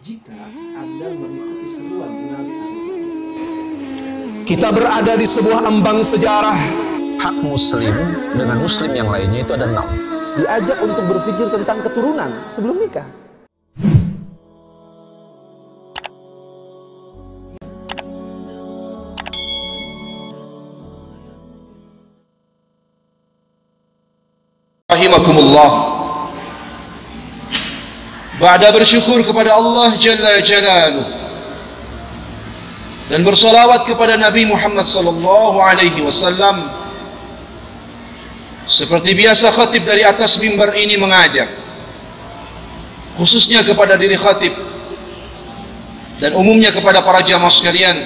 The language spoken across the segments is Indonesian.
jika Anda mengikuti seruan Nabi Kita berada di sebuah ambang sejarah. Hak muslim dengan muslim yang lainnya itu ada 6. diajak untuk berpikir tentang keturunan sebelum nikah. Rahimakumullah. Ba'da bersyukur kepada Allah Jalla Jalaluh dan bersalawat kepada Nabi Muhammad sallallahu alaihi wasallam, seperti biasa khatib dari atas mimbar ini mengajak khususnya kepada diri khatib dan umumnya kepada para jamaah sekalian,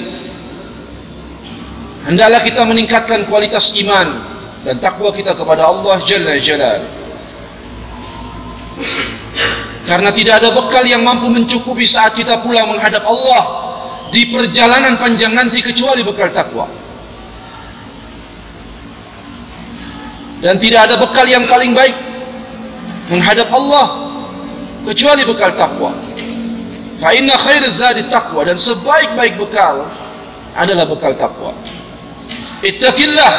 hendaklah kita meningkatkan kualitas iman dan takwa kita kepada Allah Jalla Jalaluh. Karena tidak ada bekal yang mampu mencukupi saat kita pulang menghadap Allah di perjalanan panjang nanti kecuali bekal takwa. Dan tidak ada bekal yang paling baik menghadap Allah kecuali bekal takwa. Fa inna khairaz zadi taqwa, dan sebaik-baik bekal adalah bekal takwa. Ittaqillah,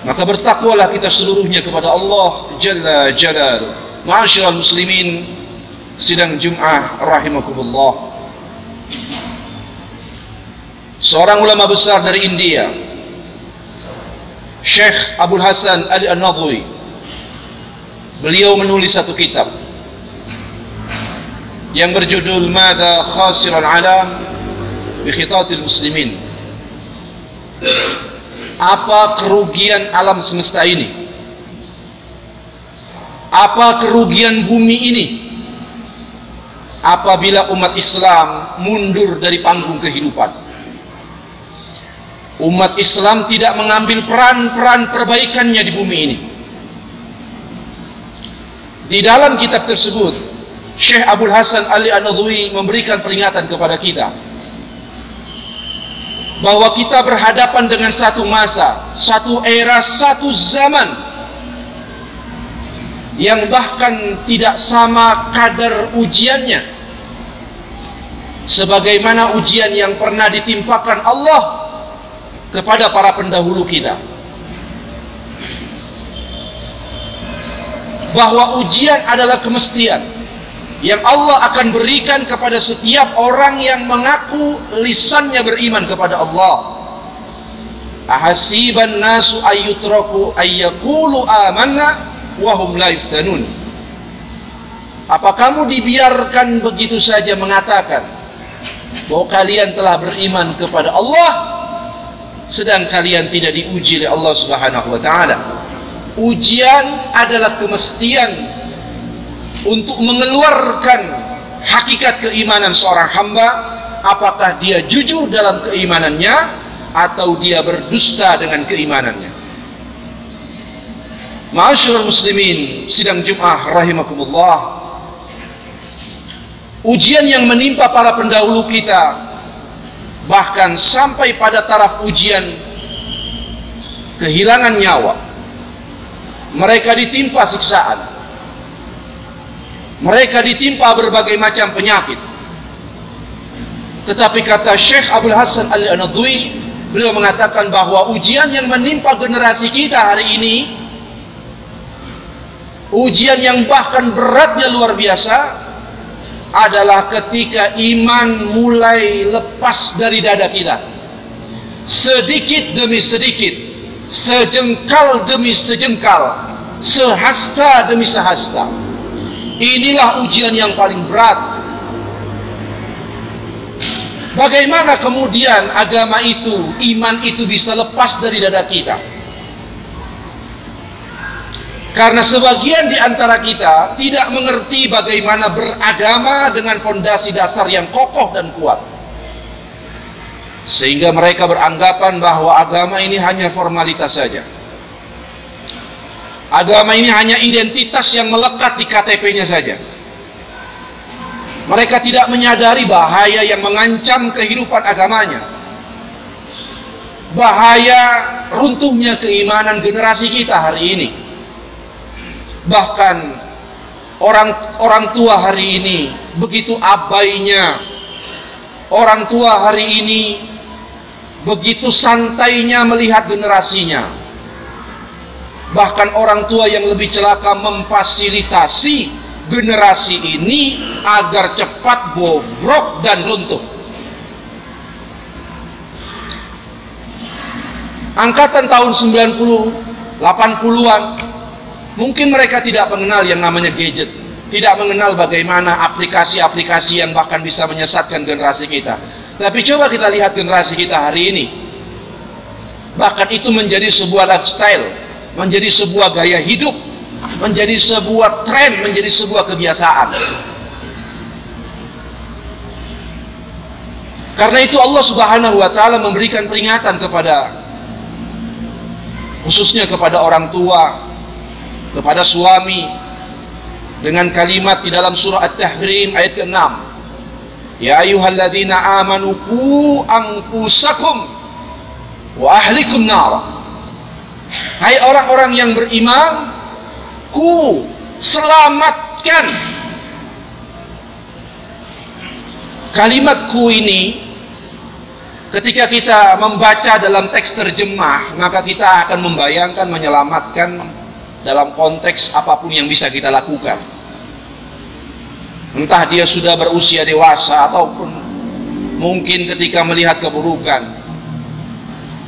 maka bertakwalah kita seluruhnya kepada Allah Jalla Jalaluh. Ma'asyiral muslimin, sidang Jum'ah rahimakumullah. Seorang ulama besar dari India, Syekh Abul Hasan Ali An-Nadwi, beliau menulis satu kitab yang berjudul Madza Khasiral Alam bi Khitatil Muslimin. Apa kerugian alam semesta ini? Apa kerugian bumi ini apabila umat Islam mundur dari panggung kehidupan? Umat Islam tidak mengambil peran-peran perbaikannya di bumi ini. Di dalam kitab tersebut, Syekh Abul Hasan Ali An-Nadwi memberikan peringatan kepada kita bahwa kita berhadapan dengan satu masa, satu era, satu zaman yang bahkan tidak sama kadar ujiannya sebagaimana ujian yang pernah ditimpakan Allah kepada para pendahulu kita. Bahwa ujian adalah kemestian yang Allah akan berikan kepada setiap orang yang mengaku lisannya beriman kepada Allah. Ahasiban nasu ayyutraku ayyakulu amanna wahum la yuftanun. Apa kamu dibiarkan begitu saja mengatakan bahwa kalian telah beriman kepada Allah sedang kalian tidak diuji oleh Allah Subhanahu wa taala? Ujian adalah kemestian untuk mengeluarkan hakikat keimanan seorang hamba, apakah dia jujur dalam keimanannya atau dia berdusta dengan keimanannya. Ma'asyiral muslimin, sidang Jum'ah rahimakumullah. Ujian yang menimpa para pendahulu kita bahkan sampai pada taraf ujian kehilangan nyawa. Mereka ditimpa siksaan, mereka ditimpa berbagai macam penyakit. Tetapi kata Syekh Abul Hasan Ali An-Nadwi, beliau mengatakan bahwa ujian yang menimpa generasi kita hari ini, ujian yang bahkan beratnya luar biasa, adalah ketika iman mulai lepas dari dada kita, sedikit demi sedikit, sejengkal demi sejengkal, sehasta demi sehasta. Inilah ujian yang paling berat. Bagaimana kemudian agama itu, iman itu bisa lepas dari dada kita? Karena sebagian di antara kita tidak mengerti bagaimana beragama dengan fondasi dasar yang kokoh dan kuat. Sehingga mereka beranggapan bahwa agama ini hanya formalitas saja. Agama ini hanya identitas yang melekat di KTP-nya saja. Mereka tidak menyadari bahaya yang mengancam kehidupan agamanya. Bahaya runtuhnya keimanan generasi kita hari ini. Bahkan Orang tua hari ini begitu abainya. Orang tua hari ini begitu santainya melihat generasinya. Bahkan orang tua yang lebih celaka memfasilitasi generasi ini agar cepat bobrok dan runtuh. Angkatan tahun 90, 80-an, mungkin mereka tidak mengenal yang namanya gadget, tidak mengenal bagaimana aplikasi-aplikasi yang bahkan bisa menyesatkan generasi kita. Tapi coba kita lihat generasi kita hari ini. Bahkan itu menjadi sebuah lifestyle, menjadi sebuah gaya hidup, menjadi sebuah tren, menjadi sebuah kebiasaan. Karena itu Allah Subhanahu wa taala memberikan peringatan khususnya kepada orang tua, kepada suami, dengan kalimat di dalam surah At-Tahrim ayat ke-6. Ya ayyuhalladzina amanu qu anfusakum wa ahlikum nar. Hai orang-orang yang beriman, selamatkan. Kalimat ku ini ketika kita membaca dalam teks terjemah, maka kita akan membayangkan menyelamatkan dalam konteks apapun yang bisa kita lakukan. Entah dia sudah berusia dewasa ataupun mungkin ketika melihat keburukan.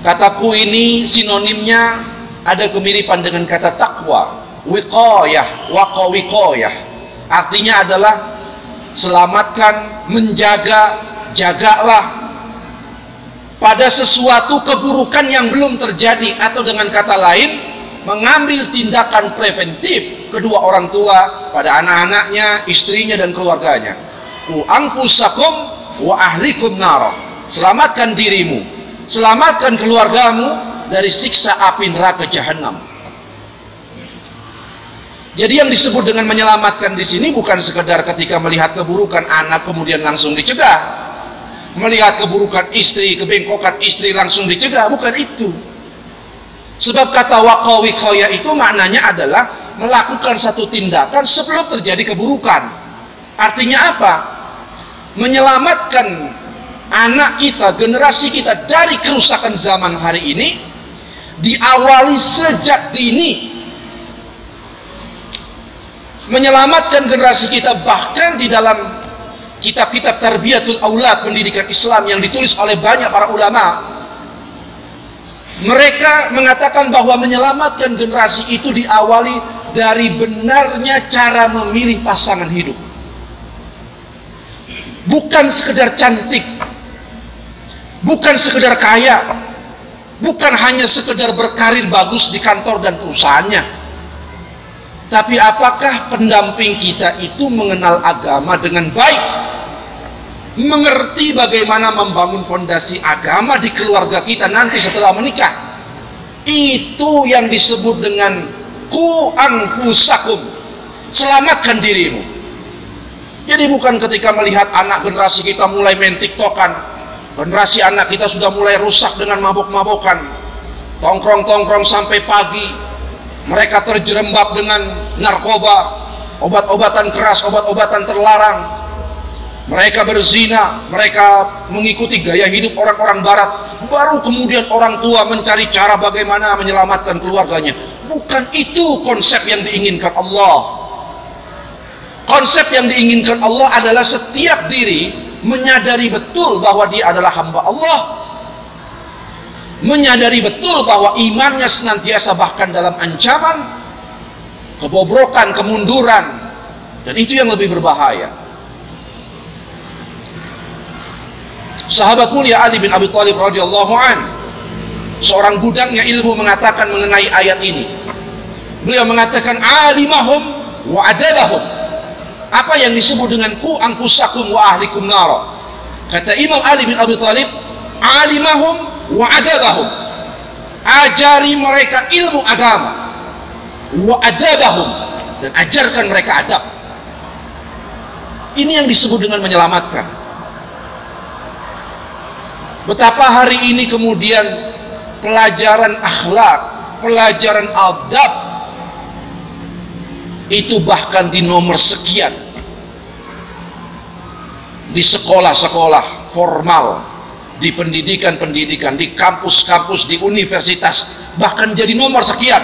Kataku ini sinonimnya ada kemiripan dengan kata takwa, wiqayah, waqawiqayah. Artinya adalah selamatkan, menjaga, jagalah pada sesuatu keburukan yang belum terjadi, atau dengan kata lain mengambil tindakan preventif kedua orang tua pada anak-anaknya, istrinya dan keluarganya. Qu anfusakum wa ahlikum nar. Selamatkan dirimu, selamatkan keluargamu dari siksa api neraka jahanam. Jadi yang disebut dengan menyelamatkan di sini bukan sekedar ketika melihat keburukan anak kemudian langsung dicegah, melihat keburukan istri, kebengkokan istri langsung dicegah, bukan itu. Sebab kata waqawiqaya itu maknanya adalah melakukan satu tindakan sebelum terjadi keburukan. Artinya apa? Menyelamatkan anak kita, generasi kita dari kerusakan zaman hari ini diawali sejak dini. Menyelamatkan generasi kita bahkan di dalam kitab-kitab tarbiyatul aulad, pendidikan Islam yang ditulis oleh banyak para ulama. Mereka mengatakan bahwa menyelamatkan generasi itu diawali dari benarnya cara memilih pasangan hidup. Bukan sekedar cantik, bukan sekedar kaya, bukan hanya sekedar berkarir bagus di kantor dan perusahaannya. Tapi apakah pendamping kita itu mengenal agama dengan baik, mengerti bagaimana membangun fondasi agama di keluarga kita nanti setelah menikah? Itu yang disebut dengan qu anfusakum, selamatkan dirimu. Jadi bukan ketika melihat anak generasi kita mulai main tiktokan, generasi anak kita sudah mulai rusak dengan mabok-mabokan, tongkrong-tongkrong sampai pagi, mereka terjerembab dengan narkoba, obat-obatan keras, obat-obatan terlarang. Mereka berzina, mereka mengikuti gaya hidup orang-orang barat. Baru kemudian orang tua mencari cara bagaimana menyelamatkan keluarganya. Bukan itu konsep yang diinginkan Allah. Konsep yang diinginkan Allah adalah setiap diri menyadari betul bahwa dia adalah hamba Allah, menyadari betul bahwa imannya senantiasa bahkan dalam ancaman kebobrokan, kemunduran, dan itu yang lebih berbahaya. Sahabat mulia Ali bin Abi Thalib radhiyallahu an, seorang gudangnya ilmu, mengatakan mengenai ayat ini. Beliau mengatakan alimahum wa adabahum. Apa yang disebut dengan qu anfusakum wa ahlikum nar? Kata Imam Ali bin Abi Thalib, alimahum wa adabahum. Ajari mereka ilmu agama, wa adabahum, dan ajarkan mereka adab. Ini yang disebut dengan menyelamatkan. Betapa hari ini kemudian pelajaran akhlak, pelajaran adab itu bahkan di nomor sekian di sekolah-sekolah formal, di pendidikan-pendidikan, di kampus-kampus, di universitas, bahkan jadi nomor sekian.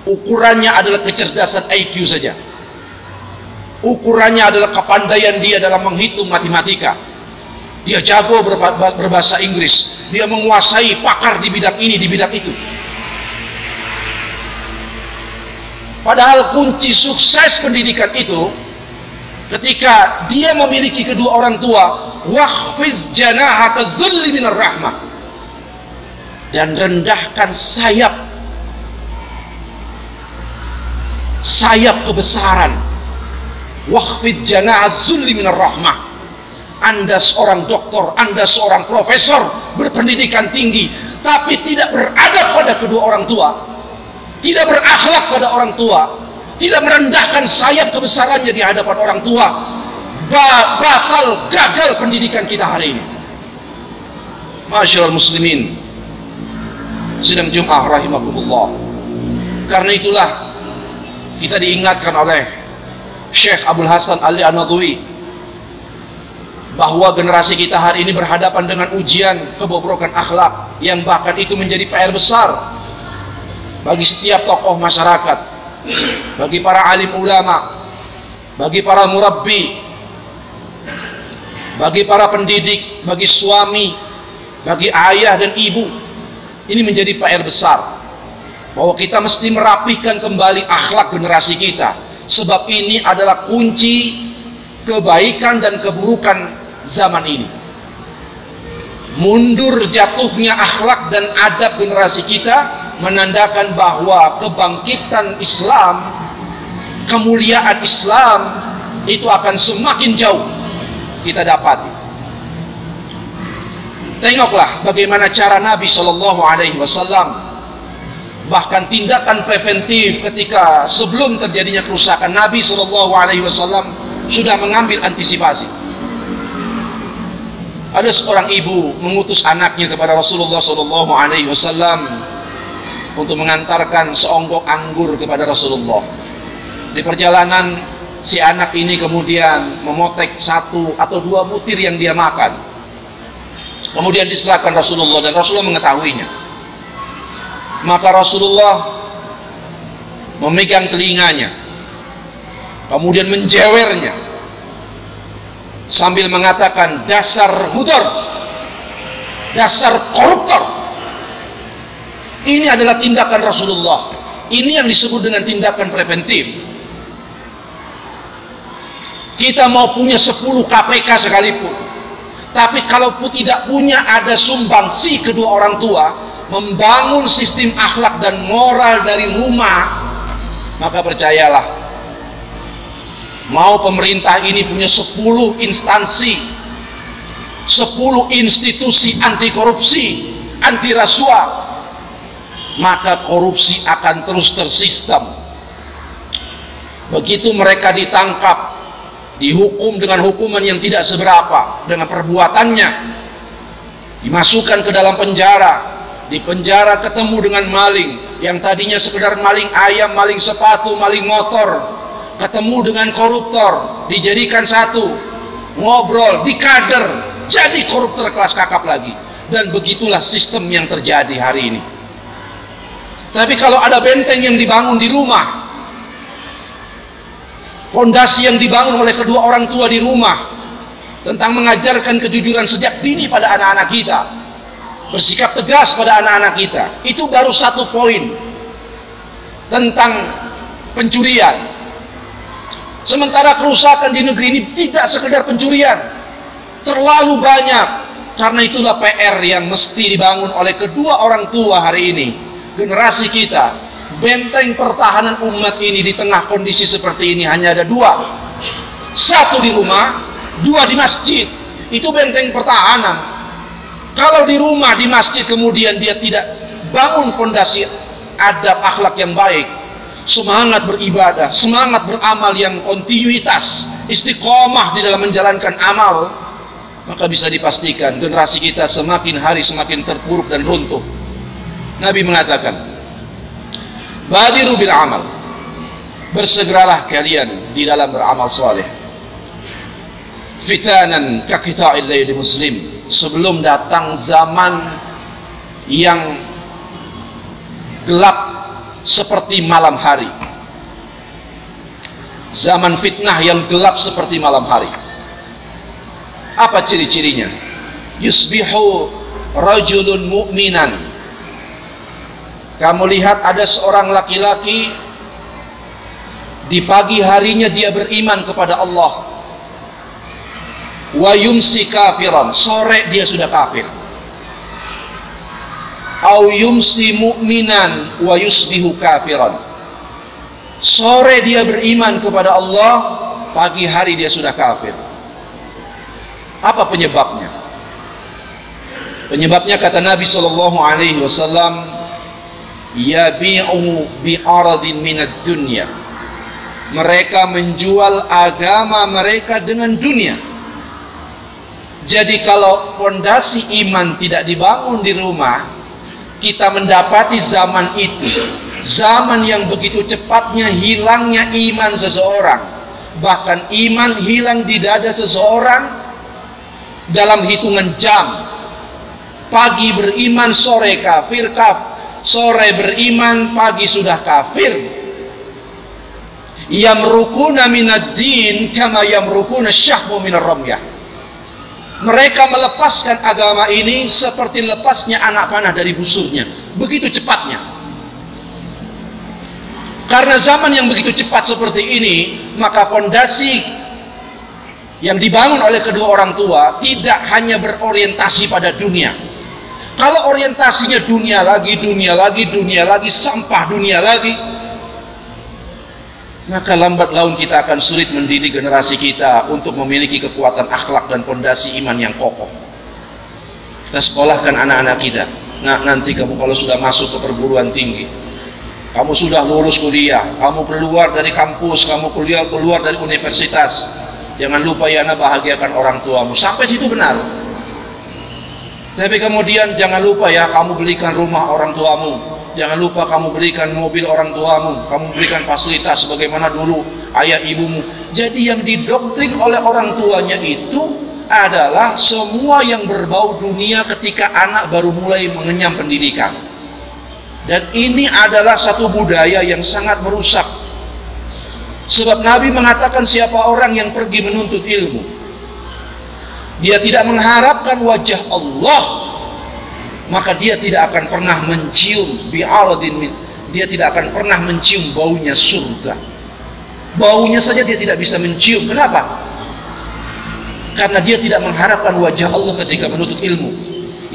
Ukurannya adalah kecerdasan IQ saja. Ukurannya adalah kepandaian dia dalam menghitung matematika. Dia jago berbahasa Inggris, dia menguasai, pakar di bidang ini, di bidang itu. Padahal kunci sukses pendidikan itu ketika dia memiliki kedua orang tua, wakhfiz janahaka dzulli minar rahmah, dan rendahkan sayap kebesaran. Wakhfiz janahaka dzulli minar rahmah. Anda seorang doktor, Anda seorang profesor berpendidikan tinggi, tapi tidak beradab pada kedua orang tua, tidak berakhlak pada orang tua, tidak merendahkan sayap kebesarannya di hadapan orang tua, batal, gagal pendidikan kita hari ini. Masyaallah muslimin sidang Jumat rahimakumullah. Karena itulah kita diingatkan oleh Syekh Abdul Hasan Al-Nadwi bahwa generasi kita hari ini berhadapan dengan ujian kebobrokan akhlak yang bahkan itu menjadi PR besar bagi setiap tokoh masyarakat, bagi para alim ulama, bagi para murabbi, bagi para pendidik, bagi suami, bagi ayah dan ibu. Ini menjadi PR besar bahwa kita mesti merapikan kembali akhlak generasi kita, sebab ini adalah kunci kebaikan dan keburukan zaman ini. Mundur jatuhnya akhlak dan adab generasi kita menandakan bahwa kebangkitan Islam, kemuliaan Islam itu akan semakin jauh kita dapati. Tengoklah bagaimana cara Nabi Shallallahu Alaihi Wasallam, bahkan tindakan preventif ketika sebelum terjadinya kerusakan, Nabi Shallallahu Alaihi Wasallam sudah mengambil antisipasi. Ada seorang ibu mengutus anaknya kepada Rasulullah Shallallahu Alaihi Wasallam untuk mengantarkan seonggok anggur kepada Rasulullah. Di perjalanan si anak ini kemudian memotek 1 atau 2 butir yang dia makan. Kemudian diserahkan Rasulullah dan Rasulullah mengetahuinya. Maka Rasulullah memegang telinganya, kemudian menjewernya sambil mengatakan, dasar hudor, dasar koruptor. Ini adalah tindakan Rasulullah. Ini yang disebut dengan tindakan preventif. Kita mau punya 10 KPK sekalipun, tapi kalau tidak punya ada sumbangsi kedua orang tua membangun sistem akhlak dan moral dari rumah, maka percayalah, mau pemerintah ini punya 10 instansi, 10 institusi anti korupsi, anti rasuah, maka korupsi akan terus tersistem. Begitu mereka ditangkap, dihukum dengan hukuman yang tidak seberapa dengan perbuatannya, dimasukkan ke dalam penjara, di penjara ketemu dengan maling yang tadinya sekedar maling ayam, maling sepatu, maling motor, ketemu dengan koruptor, dijadikan satu, ngobrol, dikader, jadi koruptor kelas kakap lagi. Dan begitulah sistem yang terjadi hari ini. Tapi kalau ada benteng yang dibangun di rumah, fondasi yang dibangun oleh kedua orang tua di rumah tentang mengajarkan kejujuran sejak dini pada anak-anak kita, bersikap tegas pada anak-anak kita, itu baru 1 poin tentang pencurian. Sementara kerusakan di negeri ini tidak sekedar pencurian, terlalu banyak. Karena itulah PR yang mesti dibangun oleh kedua orang tua hari ini, generasi kita. Benteng pertahanan umat ini di tengah kondisi seperti ini hanya ada 2. 1 di rumah, 2 di masjid. Itu benteng pertahanan. Kalau di rumah, di masjid kemudian dia tidak bangun fondasi adab akhlak yang baik, semangat beribadah, semangat beramal yang kontinuitas, istiqomah di dalam menjalankan amal, maka bisa dipastikan generasi kita semakin hari semakin terpuruk dan runtuh. Nabi mengatakan, badiru bil amal bersegeralah kalian di dalam beramal saleh. Fitanan ka qita'il laili muslim, sebelum datang zaman yang gelap seperti malam hari. Zaman fitnah yang gelap seperti malam hari. Apa ciri-cirinya? Yusbihu rajulun mu'minan. Kamu lihat ada seorang laki-laki di pagi harinya dia beriman kepada Allah. Wa yumsi kafiran, sore dia sudah kafir. Au yumsi mu'minan wa yusbihu kafiran, sore dia beriman kepada Allah, pagi hari dia sudah kafir. Apa penyebabnya? Penyebabnya kata Nabi SAW, yabi'u bi'aradin minad dunya, mereka menjual agama mereka dengan dunia. Jadi kalau fondasi iman tidak dibangun di rumah, kita mendapati zaman itu, zaman yang begitu cepatnya hilangnya iman seseorang. Bahkan iman hilang di dada seseorang dalam hitungan jam. Pagi beriman, sore kafir, sore beriman, pagi sudah kafir. Yamrukuna minad din kama yamrukuna syahmu minar ramyah. Mereka melepaskan agama ini seperti lepasnya anak panah dari busurnya, begitu cepatnya. Karena zaman yang begitu cepat seperti ini, maka fondasi yang dibangun oleh kedua orang tua tidak hanya berorientasi pada dunia. Kalau orientasinya dunia lagi, sampah dunia lagi, maka lambat laun kita akan sulit mendidik generasi kita untuk memiliki kekuatan akhlak dan fondasi iman yang kokoh. Kita sekolahkan anak-anak kita. Nah, nanti kamu kalau sudah masuk ke perguruan tinggi, kamu sudah lulus kuliah, kamu keluar dari kampus, kamu keluar dari universitas, jangan lupa ya anak, bahagiakan orang tuamu. Sampai situ benar. Tapi kemudian jangan lupa ya, kamu belikan rumah orang tuamu. Jangan lupa kamu berikan mobil orang tuamu, kamu berikan fasilitas sebagaimana dulu ayah ibumu. Jadi yang didoktrin oleh orang tuanya itu adalah semua yang berbau dunia ketika anak baru mulai mengenyam pendidikan. Dan ini adalah satu budaya yang sangat merusak. Sebab Nabi mengatakan siapa orang yang pergi menuntut ilmu, dia tidak mengharapkan wajah Allah, maka dia tidak akan pernah mencium bi'aradin, dia tidak akan pernah mencium baunya surga. Baunya saja dia tidak bisa mencium. Kenapa? Karena dia tidak mengharapkan wajah Allah ketika menuntut ilmu.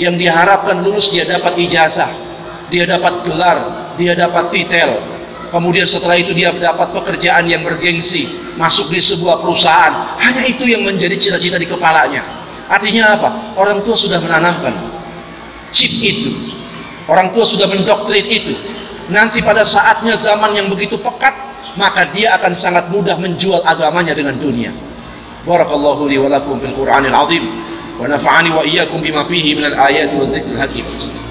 Yang diharapkan lulus dia dapat ijazah, dia dapat gelar, dia dapat titel. Kemudian setelah itu dia dapat pekerjaan yang bergengsi, masuk di sebuah perusahaan. Hanya itu yang menjadi cita-cita di kepalanya. Artinya apa? Orang tua sudah menanamkan chip itu, orang tua sudah mendoktrin itu. Nanti pada saatnya zaman yang begitu pekat, maka dia akan sangat mudah menjual agamanya dengan dunia. Barakallahu li wa lakum fil Qur'anil azim, wa nafa'ani wa iyyakum bima fihi minal ayati wa dzikril hakim,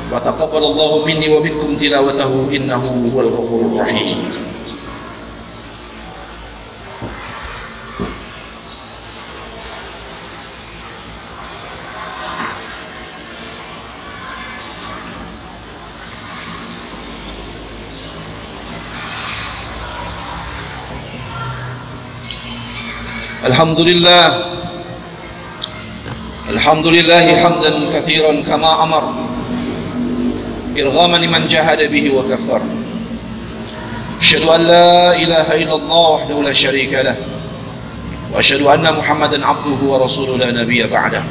wa taqabbalallahu minni wa minkum tilawatahu innahu huwal ghafurur rahim. Alhamdulillah hamdan katsiran kama amar, irghaman liman jahada bihi wa kaffar. Asyhadu an la ilaha illallah wahdahu la syarika lah, wa asyhadu anna Muhammadan abduhu wa rasuluhu la nabiyya ba'dah.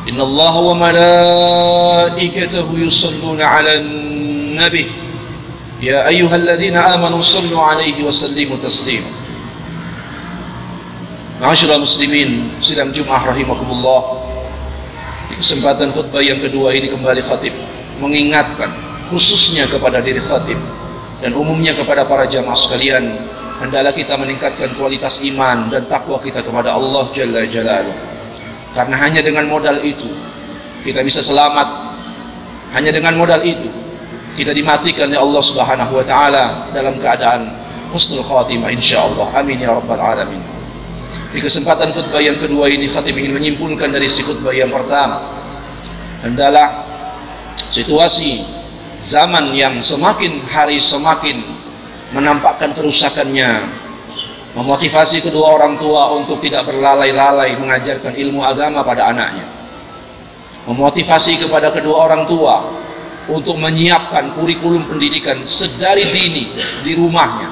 Inna Allah wa malaikatahu yusalluna 'alan nabi, ya ayyuhalladzina amanu sallu 'alaihi wa sallimu taslima. Ma'asyiral muslimin, sidang Jumat rahimakumullah. Di kesempatan khutbah yang kedua ini kembali khatib mengingatkan khususnya kepada diri khatib dan umumnya kepada para jamaah sekalian, hendaklah kita meningkatkan kualitas iman dan takwa kita kepada Allah Jalla Jalaluh. Karena hanya dengan modal itu kita bisa selamat. Hanya dengan modal itu kita dimatikan oleh Allah Subhanahu wa taala dalam keadaan husnul khatimah insyaallah. Amin ya rabbal alamin. Di kesempatan khutbah yang kedua ini, khatib ingin menyimpulkan dari si khutbah yang pertama adalah situasi zaman yang semakin hari semakin menampakkan kerusakannya, memotivasi kedua orang tua untuk tidak berlalai-lalai mengajarkan ilmu agama pada anaknya, memotivasi kepada kedua orang tua untuk menyiapkan kurikulum pendidikan sedari dini di rumahnya.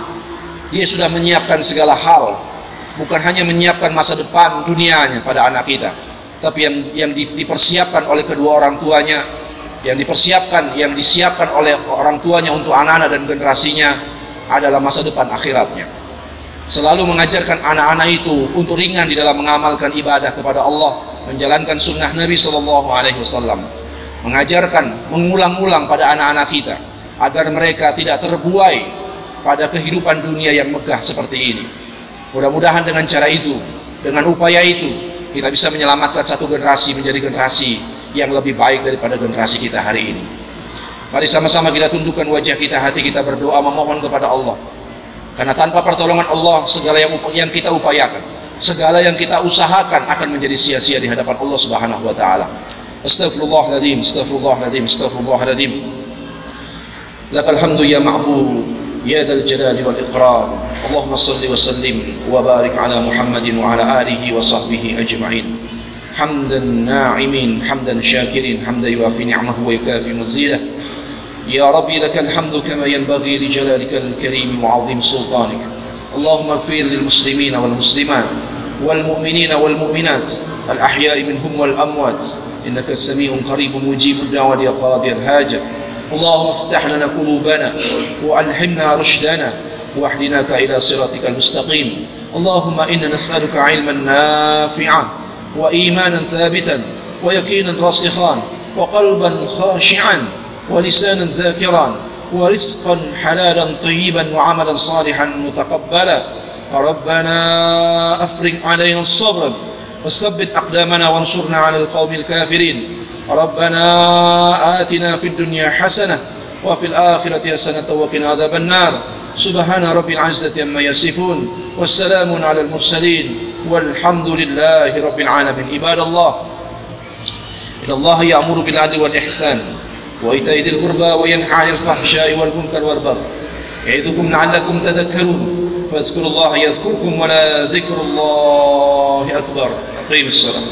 Dia sudah menyiapkan segala hal, bukan hanya menyiapkan masa depan dunianya pada anak kita, tapi yang dipersiapkan oleh kedua orang tuanya, yang disiapkan oleh orang tuanya untuk anak-anak dan generasinya adalah masa depan akhiratnya. Selalu mengajarkan anak-anak itu untuk ringan di dalam mengamalkan ibadah kepada Allah, menjalankan sunnah Nabi SAW, mengajarkan, mengulang-ulang pada anak-anak kita agar mereka tidak terbuai pada kehidupan dunia yang megah seperti ini. Mudah-mudahan dengan cara itu, dengan upaya itu, kita bisa menyelamatkan satu generasi menjadi generasi yang lebih baik daripada generasi kita hari ini. Mari sama-sama kita tundukkan wajah kita, hati kita, berdoa memohon kepada Allah. Karena tanpa pertolongan Allah, segala yang kita upayakan, segala yang kita usahakan akan menjadi sia-sia di hadapan Allah Subhanahu wa taala. Astaghfirullahaladzim, astaghfirullahaladzim, astaghfirullahaladzim. Lakal hamdu ya ma'bud, ya dzal jalali wal ikram. Allahumma shalli wa sallim wa barik ala Muhammadin wa ala alihi wa sahbihi ajma'in. Hamdan na'imin, hamdan syakirin, hamdan yuafi ni'amahu wa yukafi mazidah. Ya Rabbi lakal hamdu kama yanbaghi li jalalikal karim wa 'azim sultanik. Allahumma ighfir lil muslimin wal muslimat wal mu'minin wal mu'minat al ahya'i minhum wal amwat innaka as-sami'un qaribun mujibud da'wati ya qadiyal hajat. اللهم افتح لنا قلوبنا وألهمنا رشدنا واهدنا إلى صراطك المستقيم. اللهم إنا نسألك علما نافعا وإيمانا ثابتا ويقينا راسخا وقلبا خاشعا ولسانا ذاكرا ورزقا حلالا طيبا وعملا صالحا متقبلا. ربنا أفرغ علينا الصبر وثبت أقدامنا وانصرنا على القوم الكافرين. ربنا آتنا في الدنيا حسنة وفي الآخرة حسنة وقنا عذاب النار. سبحان رب العزة عما يصفون والسلام على المرسلين والحمد لله رب العالمين. عباد الله، إن الله يأمر بالعدل والإحسان وإيتاء ذي القربى وينهى عن الفحشاء والمنكر والبغي يعظكم لعلكم تذكرون. فاذكروا الله يذكركم ولذكر الله أكبر. أقيموا الصلاة.